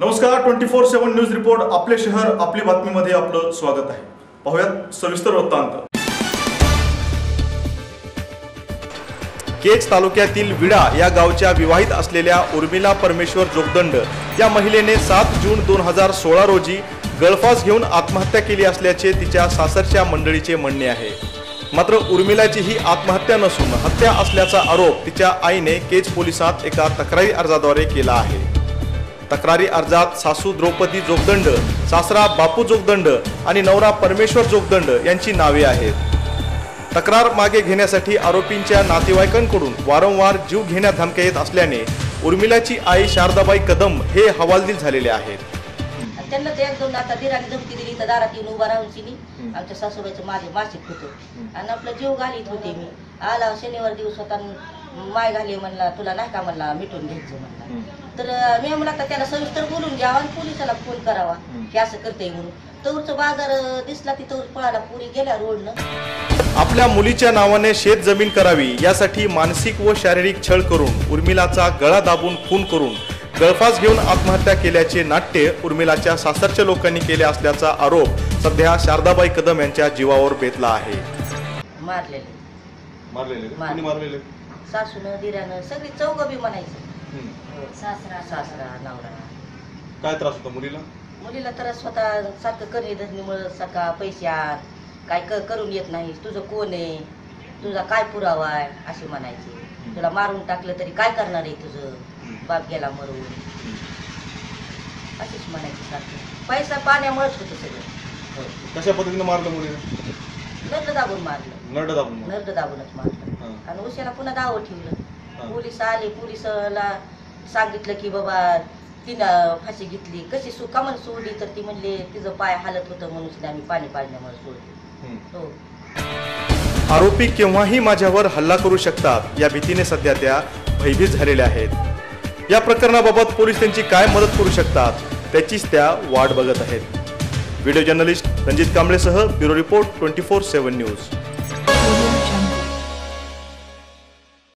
नमस्कार 24/7 news report आपले शहर आपली बातमीमध्ये आपलं स्वागत आहे। पाहूयात सविस्तर वृत्तांत। केज तालुक्यातील विडा या गावच्या विवाहित असलेल्या उर्मिला परमेश्वर जोगदंड या महिलेने 7 जून 2016 रोजी गळफास घेऊन आत्महत्या केली असल्याचे तिच्या सासरच्या मंडळीचे म्हणणे आहे। मात्र उर्मिलाची ही आत्महत्या नसून हत्या असल्याचा आरोप तिच्या आईने केज पोलिसात एका तक्रारी अर्जाद्वारे केला आहे। तक्रारी अर्जात सासू द्रौपदी जोगदंड, सासरा बापू जोगदंड आणि नवरा परमेश्वर जोगदंड यांची नावे आहेत। तक्रार मागे घेण्यासाठी आरोपींच्या नातेवाईकांकडून वारंवार जीव घेण्यात धमक्या येत असल्याने उर्मिलाची आई शारदाबाई कदम हे हवालदिल झालेले आहेत। त्यांना ते एक दोन आता दिराने धमकी दिली तर दारात येऊन उभा राहून शिनी आमच्या सासूबाईचं माझे मासिक होतं आणि आपलं जीव घालीत होते। मी आला शनिवार दिवस होता, माय घाली म्हणला, तुला नाही का म्हणला मिटून घ्यायचं म्हणला। तर मी म्हणला आता त्याला सविस्तर बोलून घ्यावा आणि पोलिसाला फोन करावा की असं करते म्हणून। तोरचं बाजार दिसला तिथं पळाला, पुरी गेल्या रोडनं। आपल्या मुलीच्या नावाने शेत जमीन करावी यासाठी मानसिक व शारीरिक छळ करून उर्मिलाचा गळा दाबून खून करून गळफास घेऊन आत्महत्या केल्याचे नाट्य उर्मिलाच्या सासरच्या लोकांनी केले असल्याचा आरोप सध्या शारदाबाई कदम यांच्या जीवावर बेतला आहे। मारलेले सासूनं दिरानं सगळी चौघं बी म्हणायचं। सासरा नवरा। काय त्रास होता मुलीला? मुलीला त्रास होता सारखं करी धरणीमुळे, सका पैशात काय करून येत नाही, तुझं कोण आहे, तुझा काय पुरावा आहे असे म्हणायचे। तुला मारून टाकलं तरी काय करणार आहे, तुझं बाप गेला मरून असेच म्हणायचे सारखं। पैसा पाण्यामुळेच होतं सगळं। कशा पद्धतीने मारलं मुलीला? नरड दाबून मारलं। नरड दाबूनच मारलं आणि उशाला पुन्हा दावं ठेवलं। पोलिस आले, पोलिसला सांगितलं की बाबा तिनं फाशी घेतली, कशी कामन सोडली तर ती म्हणले तिचं पाय हालत होतं म्हणून आम्ही पाणी पाडण्यामुळे सोडली। हो। आरोपी केव्हाही माझ्यावर हल्ला करू शकतात या भीतीने सध्या त्या भयभीत झालेल्या आहेत। या प्रकरणाबाबत पोलीस त्यांची काय मदत करू शकतात त्याचीच त्या वाट बघत आहेत। व्हिडिओ जर्नलिस्ट रणजित कांबळेसह ब्युरो रिपोर्ट 24/7 न्यूज।